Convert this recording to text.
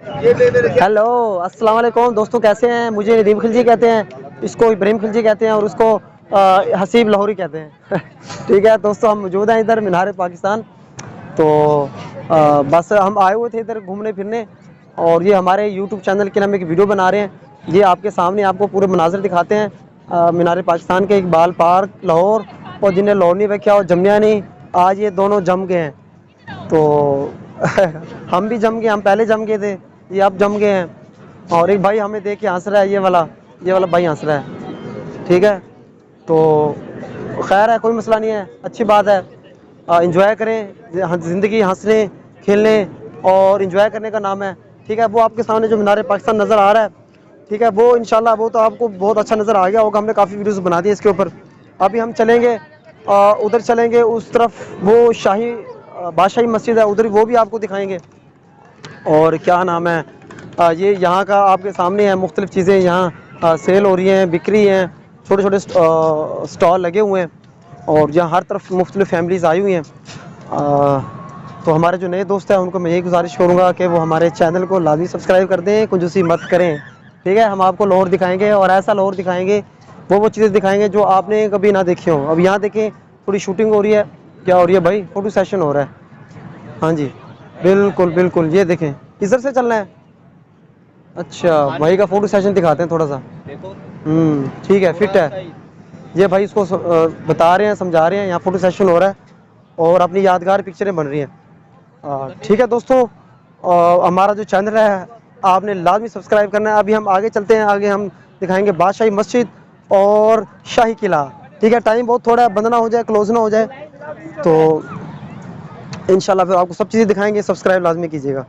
Hello, अस्सलाम वालेकुम दोस्तों, कैसे हैं? मुझे नदीम खिलजी कहते हैं, इसको इब्राहिम खिलजी कहते हैं और उसको हसीब लाहौरी कहते हैं। ठीक है दोस्तों, हम मौजूद हैं इधर मीनार पाकिस्तान। तो बस हम आए हुए थे इधर घूमने फिरने, और ये हमारे यूट्यूब चैनल के लिए हम एक वीडियो बना रहे हैं। ये आपके सामने आपको पूरे मनाज़र दिखाते हैं मीनार पाकिस्तान के, इकबाल पार्क लाहौर, और जिन्हें लाहौर नहीं देखा और जमिया नहीं, आज ये दोनों जम गए हैं। तो हम भी जम गए, हम पहले जम गए थे, ये अब जम गए हैं। और एक भाई हमें देख के हंस रहा है, ये वाला भाई हंस रहा है। ठीक है, तो खैर है, कोई मसला नहीं है, अच्छी बात है। इंजॉय करें ज़िंदगी, हंसने खेलने और इंजॉय करने का नाम है। ठीक है, वो आपके सामने जो मीनार पाकिस्तान नज़र आ रहा है, ठीक है, वो इंशाल्लाह वो तो आपको बहुत अच्छा नज़र आ गया होगा, हमने काफ़ी वीडियोस बना दी इसके ऊपर। अभी हम चलेंगे उधर चलेंगे उस तरफ, वो शाही बादशाही मस्जिद है उधर, वो भी आपको दिखाएंगे। और क्या नाम है, ये यहाँ का आपके सामने है, मुख्तलिफ़ चीज़ें यहाँ सेल हो रही हैं, बिक रही हैं, छोटे छोटे स्टॉल लगे हुए हैं, और यहाँ हर तरफ मुख्तलिफ़ फैमिलीज़ आई हुई हैं। तो हमारे जो नए दोस्त हैं उनको मैं यही गुजारिश करूँगा कि वो हमारे चैनल को लाजमी सब्सक्राइब कर दें, कंजूसी मत करें। ठीक है, हम आपको लाहौर दिखाएंगे, और ऐसा लाहौर दिखाएंगे, वो चीज़ें दिखाएंगे जो आपने कभी ना देखी हो। अब यहाँ देखें, थोड़ी शूटिंग हो रही है, क्या हो रही है भाई, फ़ोटो सेशन हो रहा है। हाँ जी, बिल्कुल बिल्कुल, ये देखें, किधर से चलना है? अच्छा, भाई का फ़ोटो सेशन दिखाते हैं थोड़ा सा। ठीक है, फिट है ये भाई, इसको बता रहे हैं, समझा रहे हैं, यहाँ फ़ोटो सेशन हो रहा है और अपनी यादगार पिक्चरें बन रही हैं। ठीक है दोस्तों, हमारा जो चैनल है आपने लाजमी सब्सक्राइब करना है। अभी हम आगे चलते हैं, आगे हम दिखाएंगे बादशाही मस्जिद और शाही किला। ठीक है, टाइम बहुत थोड़ा है, बंद ना हो जाए, क्लोज ना हो जाए, तो इंशाल्लाह फिर आपको सब चीज़ें दिखाएंगे। सब्सक्राइब लाजमी कीजिएगा।